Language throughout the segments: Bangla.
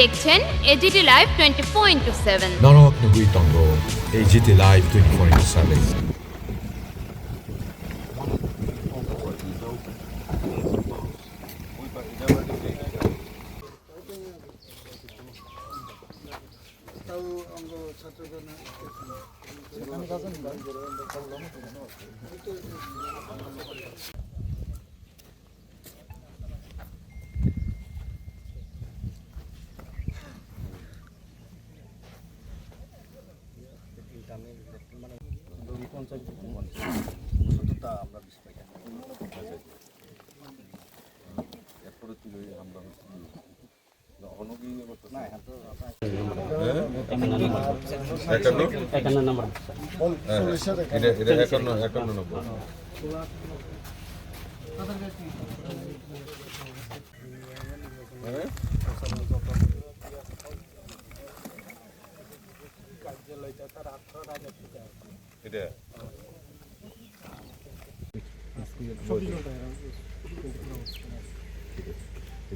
দেখছেন AGT live 24/7। Narak Nagui Tango, AGT Live 24/7.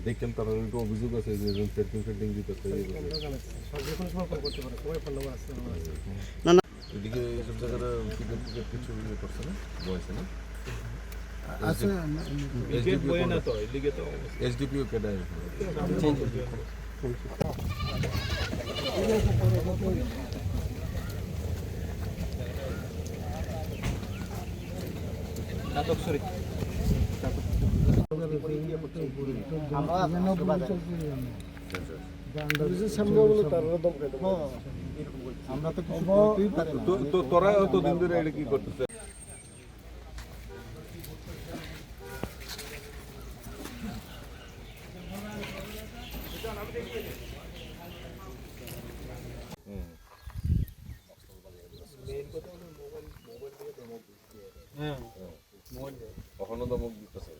দেখলাম তারা একটু অভিযোগ আছে যে ফেটিং দিতে এদিকে এইসব জায়গাটা টিকিট কিছু ইয়ে করছে না বয়সে না এসডিপিও কেডায় তোরা তো দিন ধরে এটা কি করতেছে কখনো তো মুখ দিতেছে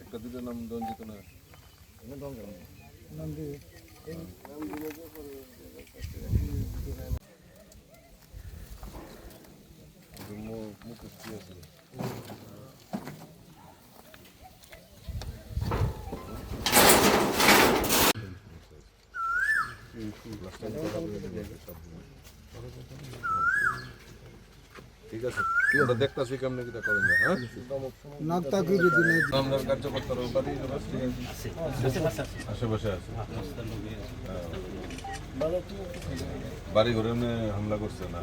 একটা দুটো নাম দঞ্জিত না মুখ কি আছে ঠিক আছে ওটা দেখতেছি কেমন কিটা করেন না হ্যাঁ আপনার কার্যকর্তার আশেপাশে আছে বাড়ি ঘরে হামলা করছে না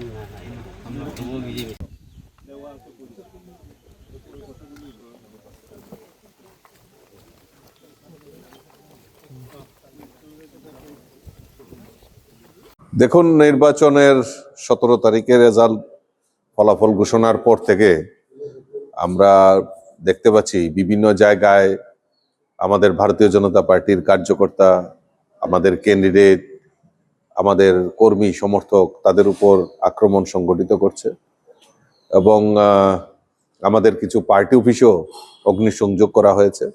দেখুন নির্বাচনের 17 তারিখের রেজাল্ট ফলাফল ঘোষণার পর থেকে আমরা দেখতে পাচ্ছি বিভিন্ন জায়গায় আমাদের ভারতীয় জনতা পার্টির কার্যকর্তা, আমাদের ক্যান্ডিডেট, আমাদের কর্মী সমর্থক তাদের উপর আক্রমণ সংগঠিত করছে এবং আমাদের কিছু পার্টি অফিসেও অগ্নিসংযোগ করা হয়েছে।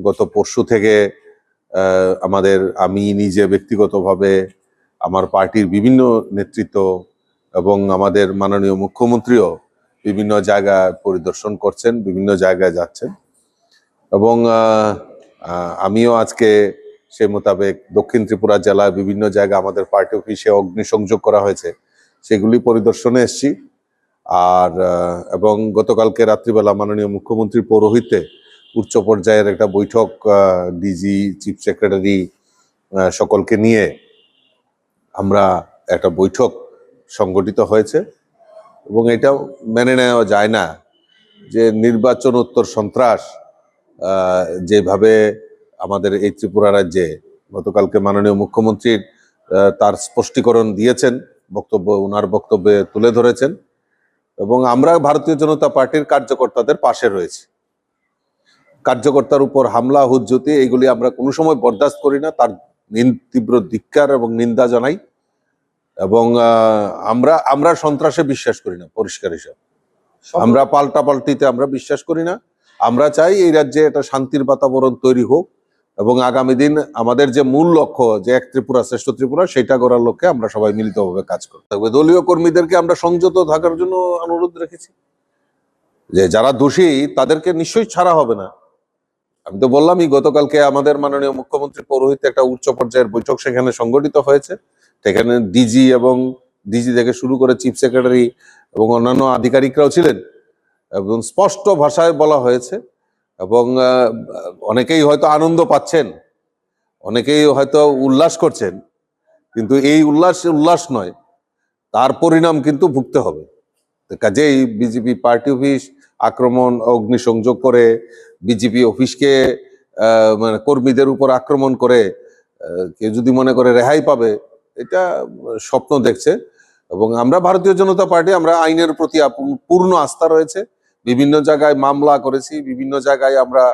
গত পরশু থেকে আমি নিজে ব্যক্তিগতভাবে আমার পার্টির বিভিন্ন নেতৃত্ব এবং আমাদের মাননীয় মুখ্যমন্ত্রীও বিভিন্ন জায়গায় পরিদর্শন করছেন, বিভিন্ন জায়গায় যাচ্ছেন এবং আমিও আজকে সেই মোতাবেক দক্ষিণ ত্রিপুরা জেলায় বিভিন্ন জায়গায় আমাদের পার্টি অফিসে অগ্নিসংযোগ করা হয়েছে সেগুলি পরিদর্শনে এসেছি। আর এবং গতকালকে রাত্রিবেলা মাননীয় মুখ্যমন্ত্রীর পৌরোহিত্যে উচ্চ পর্যায়ের একটা বৈঠক ডিজি, চিফ সেক্রেটারি সকলকে নিয়ে আমরা একটা বৈঠক সংগঠিত হয়েছে এবং এটা মেনে নেওয়া যায় না যে নির্বাচনোত্তর সন্ত্রাস যেভাবে আমাদের এই ত্রিপুরা রাজ্যে গতকালকে মাননীয় মুখ্যমন্ত্রীর তার স্পষ্টীকরণ দিয়েছেন, ওনার বক্তব্যে তুলে ধরেছেন এবং আমরা ভারতীয় জনতা পার্টির কার্যকর্তাদের পাশে রয়েছি। কার্যকর্তার উপর হামলা, হুজ্জতি এইগুলি আমরা কোনো সময় বরদাস্ত করি না, তার তীব্র ধিক্কার এবং নিন্দা জানাই এবং আমরা সন্ত্রাসে বিশ্বাস করি না। পরিষ্কার হিসাব, আমরা পাল্টাপাল্টিতে আমরা বিশ্বাস করি না। আমরা চাই এই রাজ্যে একটা শান্তির বাতাবরণ তৈরি হোক এবং আগামী দিন আমাদের যে মূল লক্ষ্য যে এক ত্রিপুরা শ্রেষ্ঠ ত্রিপুরা সেটা করার লক্ষ্যে আমরা সবাই মিলিতভাবে কাজ করতে হবে। দলীয় কর্মীদেরকে আমরা সংযত থাকার জন্য অনুরোধ রেখেছি যে যারা দোষী তাদেরকে নিশ্চয়ই ছাড়া হবে না। আমি তো বললামই গতকালকে আমাদের মাননীয় মুখ্যমন্ত্রী পৌরোহিত্যে একটা উচ্চ পর্যায়ের বৈঠক সেখানে সংগঠিত হয়েছে। সেখানে ডিজি এবং ডিজি থেকে শুরু করে চিফ সেক্রেটারি এবং অন্যান্য আধিকারিকরাও ছিলেন এবং স্পষ্ট ভাষায় বলা হয়েছে এবং অনেকেই হয়তো আনন্দ পাচ্ছেন, অনেকেই হয়তো উল্লাস করছেন, কিন্তু এই উল্লাস নয়, তার পরিণাম কিন্তু ভুগতে হবে। কাজেই বিজেপি পার্টি অফিস আক্রমণ অগ্নিসংযোগ করে বিজেপি অফিসকে মানে কর্মীদের উপর আক্রমণ করে কেউ যদি মনে করে রেহাই পাবে, এটা স্বপ্ন দেখছে। এবং আমরা ভারতীয় জনতা পার্টি আমরা আইনের প্রতি পূর্ণ আস্থা রয়েছে। বিভিন্ন জায়গায় মামলা করেছি, বিভিন্ন জায়গায় আমরা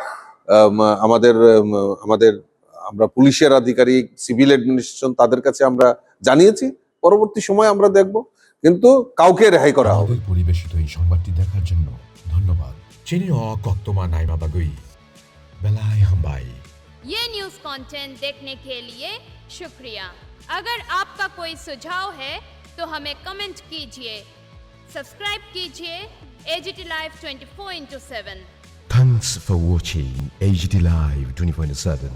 আমরা পুলিশের আধিকারিক, সিভিল অ্যাডমিনিস্ট্রেশন তাদের কাছে আমরা জানিয়েছি। পরবর্তী সময় আমরা দেখব, কিন্তু কাউকে রেহাই করা হবে। আমাদের পরিবেশিত এই সংবাদটি দেখার জন্য ধন্যবাদ। চিনিও কক্তমা নাইমা বাগুই বেলাই হাম্বাই। ये न्यूज़ कंटेंट देखने के लिए शुक्रिया। अगर आपका कोई सुझाव है तो हमें कमेंट कीजिए, सब्सक्राइब कीजिए AGT live 24/7। Thanks for watching AGT Live 24/7.